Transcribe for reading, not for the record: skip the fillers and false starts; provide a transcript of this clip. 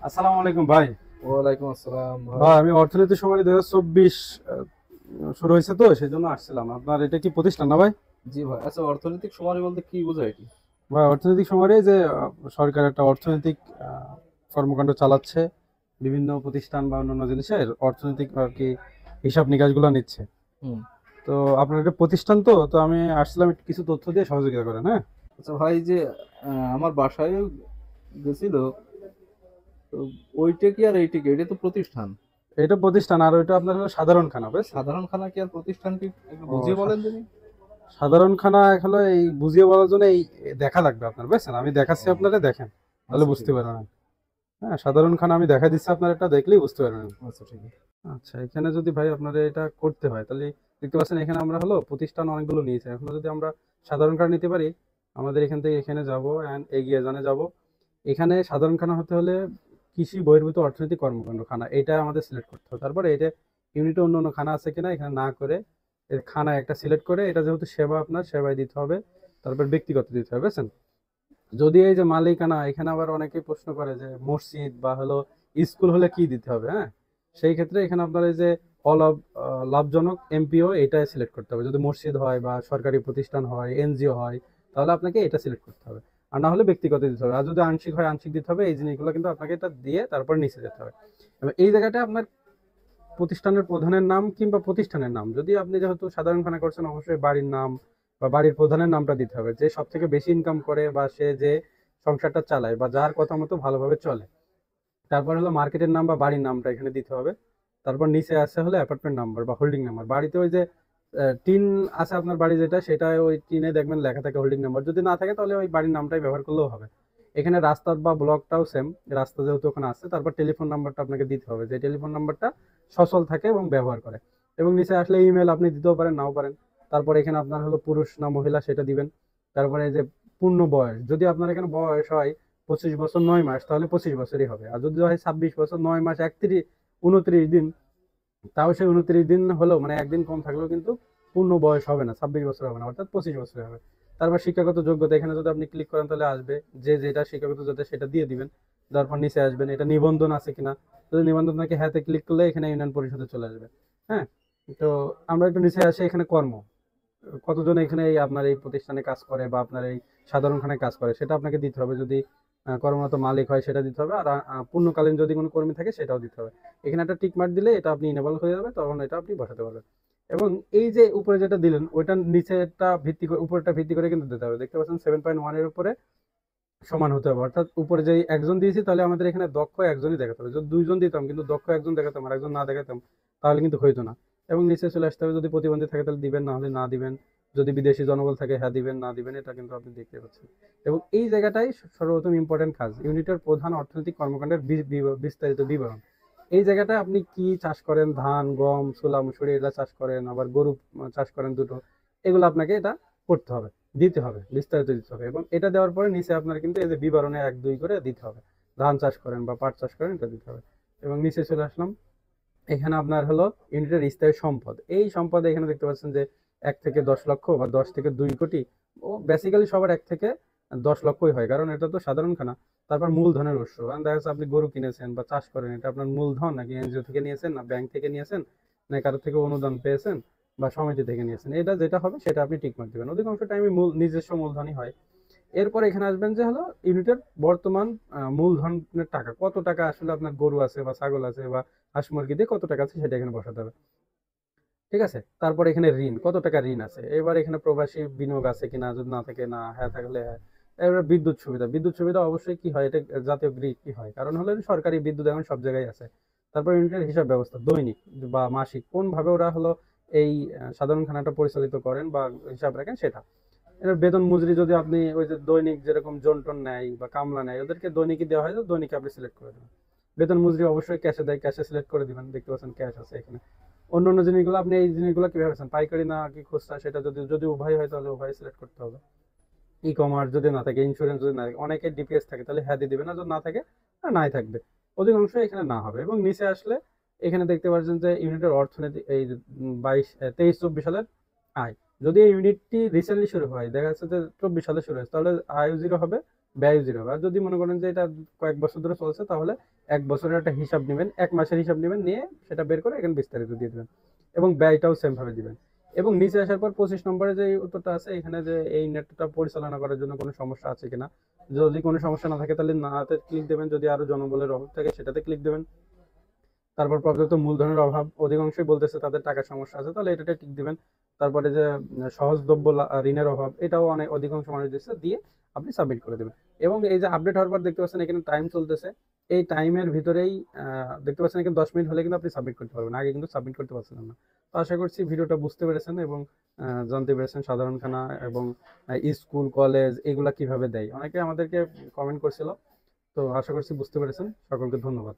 আসসালামু আলাইকুম ভাই। ওয়ালাইকুম আসসালাম ভাই। ভাই আমি অর্থনীতি সমারী 2024 শুরু হয়েছে তো সেই জন্য আসছিলাম। আপনার এটা কি প্রতিষ্ঠান না ভাই? জি ভাই, আচ্ছা, অর্থনৈতিক সুমারি বলতে কি বোঝায় এটি? ভাই অর্থনৈতিক সমারী যে সরকার একটা অর্থনৈতিক কর্মকাণ্ড চালাচ্ছে, বিভিন্ন প্রতিষ্ঠান বা অন্যান্য জিনিসের অর্থনৈতিক আর কি হিসাব নিকাশগুলো নিচ্ছে। হুম। তো আপনার এটা প্রতিষ্ঠান, তো আমি আসছিলাম একটু কিছু তথ্য দিয়ে সহযোগিতা করেন, হ্যাঁ? আচ্ছা ভাই, যে আমার বাসায় গেছিল, তো ওইটা কি আর এইটা কি, এটা তো প্রতিষ্ঠান। এটা প্রতিষ্ঠান আর ওইটা আপনার হলো সাধারণ খানা, বুঝছেন? সাধারণ খানা কি আর প্রতিষ্ঠান কি, একটু ও বুঝিয়ে বলেন তুমি। সাধারণ খানা হলো এই বুঝিয়ে বলার জন্য এই দেখা লাগবে আপনার, বুঝছেন? আমি দেখাচ্ছি ও, আপনারা দেখেন, তাহলে আচ্ছা ঠিক বুঝতে আছে। পারবেন। হ্যাঁ, সাধারণ খানা আমি দেখা দিচ্ছি, আপনার এটা দেখলেই বুঝতে পারবেন। আচ্ছা ঠিক আছে। আচ্ছা, এখানে যদি ভাই আপনার এটা করতে হয় তাহলে দেখতে পাচ্ছেন এখানে আমরা হলো প্রতিষ্ঠান অনেকগুলো নিয়েছি। এখন যদি আমরা সাধারণ খানা নিতে পারি, আমাদের এখান থেকে এখানে যাব অ্যান্ড এগিয়ে জানে যাব। এখানে সাধারণ খানা হতে হলে কৃষি বহির্ভূত অর্থনৈতিক কর্মকাণ্ড খানা, এটা আমাদের সিলেক্ট করতে হবে। তারপরে এটা ইউনিটে অন্য অন্য খানা আছে কিনা এখানে না করে এর খানা একটা সিলেক্ট করে, এটা যেহেতু সেবা আপনার সেবায় দিতে হবে, তারপর ব্যক্তিগত দিতে হবে, বুঝছেন? যদি এই যে মালিকানা, এখানে আবার অনেকেই প্রশ্ন করে যে মসজিদ বা হলো স্কুল হলে কি দিতে হবে, হ্যাঁ? সেই ক্ষেত্রে এখানে আপনার এই যে অলাভ লাভজনক এমপিও এটা সিলেক্ট করতে হবে। যদি মসজিদ হয় বা সরকারি প্রতিষ্ঠান হয়, এনজিও হয়, তাহলে আপনাকে এটা সিলেক্ট করতে হবে। আর না হলে ব্যক্তিগত দিতে হবে। আর যদি আংশিক হয় আংশিক দিতে হবে। এই জিনিসগুলো কিন্তু আপনাকে এটা দিয়ে তারপর নিচে যেতে হবে। এবার এই জায়গাটা আপনার প্রতিষ্ঠানের প্রধানের নাম কিংবা প্রতিষ্ঠানের নাম, যদি আপনি যেহেতু সাধারণ খানা করছেন অবশ্যই বাড়ির নাম বা বাড়ির প্রধানের নামটা দিতে হবে, যে সব থেকে বেশি ইনকাম করে বা সে যে সংসারটা চালায় বা যার কথা মতো ভালোভাবে চলে। তারপর হলো মার্কেটের নাম বা বাড়ির নামটা এখানে দিতে হবে। তারপর নিচে আছে হলো অ্যাপার্টমেন্ট নাম্বার বা হোল্ডিং নাম্বার। বাড়িতে ওই যে টিন আছে আপনার বাড়ি যেটা, সেটা ওই টিনে দেখবেন লেখা থাকে হোল্ডিং নাম্বার। যদি না থাকে তাহলে ওই বাড়ির নামটাই ব্যবহার করলেও হবে। এখানে রাস্তার বা ব্লকটাও সেম, রাস্তা যেহেতু ওখানে আছে। তারপর টেলিফোন নাম্বারটা আপনাকে দিতে হবে, যে টেলিফোন নাম্বারটা সচল থাকে এবং ব্যবহার করে। এবং নিচে আসলে ইমেল আপনি দিতেও পারেন নাও পারেন। তারপর এখানে আপনার হলো পুরুষ না মহিলা সেটা দিবেন। তারপরে এই যে পূর্ণ বয়স, যদি আপনার এখানে বয়স হয় 25 বছর 9 মাস, তাহলে 25 বছরই হবে। আর যদি হয় 26 বছর 9 মাস 31 দিন, তাও সেই 29 দিন হলেও মানে একদিন কম থাকলেও কিন্তু পূর্ণ বয়স হবে না, 26 বছর হবে না, অর্থাৎ 25 বছর হবে। তারপর শিক্ষাগত যোগ্যতা, এখানে যদি আপনি ক্লিক করেন তাহলে আসবে যে যেটা শিক্ষাগত যোগ্যতা সেটা দিয়ে দিবেন। তারপর নিচে আসবেন এটা নিবন্ধন আছে কিনা। যদি নিবন্ধন থাকে হ্যাঁতে ক্লিক করলে এখানে ইউনিয়ন পরিষদে চলে আসবে। হ্যাঁ, তো আমরা একটু নিচে আসি, এখানে কর্ম কতজন এখানে এই আপনার এই প্রতিষ্ঠানে কাজ করে বা আপনার এই সাধারণ খানায় কাজ করে সেটা আপনাকে দিতে হবে। যদি কর্মরত মালিক হয় সেটা দিতে হবে। আর পূর্ণকালীন যদি কোনো কর্মী থাকে সেটাও দিতে হবে। এখানে একটা টিক মার্ক দিলে এটা আপনি ইনেবল হয়ে যাবে, তখন এটা আপনি বসাতে পারবেন। এবং এই যে উপরে যেটা দিলেন ওইটার নিচেটা ভিত্তি করে, উপরটা ভিত্তি করে কিন্তু দিতে হবে। দেখতে পাচ্ছেন 7.1 এর উপরে সমান হতে হবে। অর্থাৎ উপরে যে একজন দিয়েছি তাহলে আমাদের এখানে দক্ষ একজনই দেখাতে হবে। যদি দুইজন দিতাম কিন্তু দক্ষ একজন দেখাতাম আর একজন না দেখাতাম, তাহলে কিন্তু হইতো না। এবং নিচে চলে আসতে হবে, যদি প্রতিবন্ধী থাকে তাহলে দিবেন, না হলে না দিবেন। যদি বিদেশি জনবল থাকে হ্যাঁ দিবেন, না দিবেন, এটা কিন্তু আপনি দেখতে পাচ্ছেন। এবং এই জায়গাটাই সর্বপ্রথম ইম্পর্টেন্ট কাজ, ইউনিটের প্রধান অর্থনৈতিক কর্মকাণ্ডের বিস্তারিত বিবরণ। এই জায়গাটায় আপনি কি চাষ করেন, ধান গম ছোলা মুসুরি এগুলা চাষ করেন, আবার গরু চাষ করেন দুটো, এগুলো আপনাকে এটা করতে হবে, দিতে হবে, বিস্তারিত দিতে হবে। এবং এটা দেওয়ার পরে নিচে আপনার কিন্তু এই যে বিবরণে 1 2 করে দিতে হবে। ধান চাষ করেন বা পাট চাষ করেন এটা দিতে হবে। এবং নিচে চলে আসলাম, এখানে আপনার হলো ইউনিটের স্থায়ী সম্পদ। এই সম্পদ এখানে দেখতে পাচ্ছেন যে 1 থেকে 10 লক্ষ বা 10 থেকে 2 কোটি। ও বেসিক্যালি সবার 1 থেকে 10 লক্ষই হয়, কারণ এটা তো সাধারণ খানা। তারপর মূলধনের উৎস, কারণ দেখা যাচ্ছে আপনি গরু কিনেছেন বা চাষ করেন, এটা আপনার মূলধন নাকি এনজিও থেকে নিয়েছেন, না ব্যাংক থেকে নিয়েছেন, না কারো থেকে অনুদান পেয়েছেন বা সমিতি থেকে নিয়েছেন, এটা যেটা হবে সেটা আপনি টিক মার্ক দিবেন। অধিকাংশ টাইমে নিজস্ব মূলধনই হয়। এরপর এখানে আসবেন যে হলো ইউনিটের বর্তমান মূলধনের টাকা, কত টাকা আসলে আপনার গরু আছে বা ছাগল আছে বা হাঁস মুরগি দিয়ে কত টাকা আছে সেটা এখানে বসাতে হবে। ঠিক আছে, তারপর এখানে ঋণ, কত টাকা ঋণ আছে। এবার এখানে প্রবাসী বিনিয়োগ আছে কিনা, যদি না থাকে না, হ্যাঁ থাকলে হ্যাঁ। এবার বিদ্যুৎ সুবিধা, বিদ্যুৎ সুবিধা অবশ্যই কি হয়, এটা জাতীয় গ্রিড কি হয়, কারণ হলো সরকারি বিদ্যুৎ এখন সব জায়গায় আছে। তারপর ইউনিটের হিসাব ব্যবস্থা, দৈনিক বা মাসিক কোন ভাবে ওরা হলো এই সাধারণ খানাটা পরিচালিত করেন বা হিসাব রাখেন সেটা। এবার বেতন মজুরি, যদি আপনি ওই যে দৈনিক যেরকম জন্টন নেয় বা কামলা নেয় ওদেরকে দৈনিকই দেওয়া হয়, তো দৈনিক আপনি সিলেক্ট করে দেবেন। বেতন মজুরি অবশ্যই ক্যাশে দেয়, ক্যাশে সিলেক্ট করে দিবেন। দেখতে পাচ্ছেন ক্যাশ আছে এখানে। অন্য অন্য জিনিসগুলো আপনি এই জিনিসগুলো কিভাবে পাচ্ছেন, পাইকারি না কি খুচরা, সেটা যদি যদি উভয় হয় তাহলে উভয় সিলেক্ট করতে হবে। ই কমার্স যদি না থাকে, ইন্স্যুরেন্স যদি না থাকে, অনেকে ডিপিএস থাকে তাহলে হ্যাঁ দিয়ে দিবে, না যদি না থাকে নাই থাকবে। অধিকাংশ এখানে না হবে। এবং নিচে আসলে এখানে দেখতে পাচ্ছেন যে ইউনিটের অর্থনীতি, এই যে 23 23 24 সালের আয়। যদি এই ইউনিটটি রিসেন্টলি শুরু হয়, দেখা যাচ্ছে যে 24 সালে শুরু হয়েছে, তাহলে আয়ু জিরো হবে ব্যয় জিরো হবে। আর যদি মনে করেন যে এটা কয়েক বছর ধরে চলছে, তাহলে 1 বছরের একটা হিসাব নেবেন, 1 মাসের হিসাব নেবেন, নিয়ে সেটা বের করে এখানে বিস্তারিত দিয়ে দেবেন, এবং ব্যয়টাও সেম ভাবে দিবেন। এবং নিচে আসার পর 25 নম্বরে যে উত্তরটা আছে এখানে, যে এই নেটটা পরিচালনা করার জন্য কোনো সমস্যা আছে কিনা, যদি কোনো সমস্যা না থাকে তাহলে নাতে ক্লিক দেবেন, যদি আরো জনবলের অভাব থাকে সেটাতে ক্লিক দেবেন। তারপর পর্যাপ্ত মূলধনের অভাব, অধিকাংশই বলতেছে তাদের টাকার সমস্যা আছে, তাহলে এটাতে টিক দিবেন। তারপরে যে সহজলভ্য ঋণের অভাব, এটাও অনেক অধিকাংশ মানুষ দিচ্ছে, দিয়ে আপনি সাবমিট করে দেবেন। এবং এই যে আপডেট হওয়ার পর দেখতে পাচ্ছেন এখানে টাইম চলতেছে, এই টাইমের ভিতরেই দেখতে পাচ্ছেন এখানে 10 মিনিট হলে কিন্তু আপনি সাবমিট করতে পারবেন, আগে কিন্তু সাবমিট করতে পারছিলেন না। তো আশা করছি ভিডিওটা বুঝতে পেরেছেন এবং জানতে পেরেছেন সাধারণ খানা এবং স্কুল কলেজ এগুলা কিভাবে দেয়, অনেকে আমাদেরকে কমেন্ট করছিল। তো আশা করছি বুঝতে পেরেছেন। সকলকে ধন্যবাদ।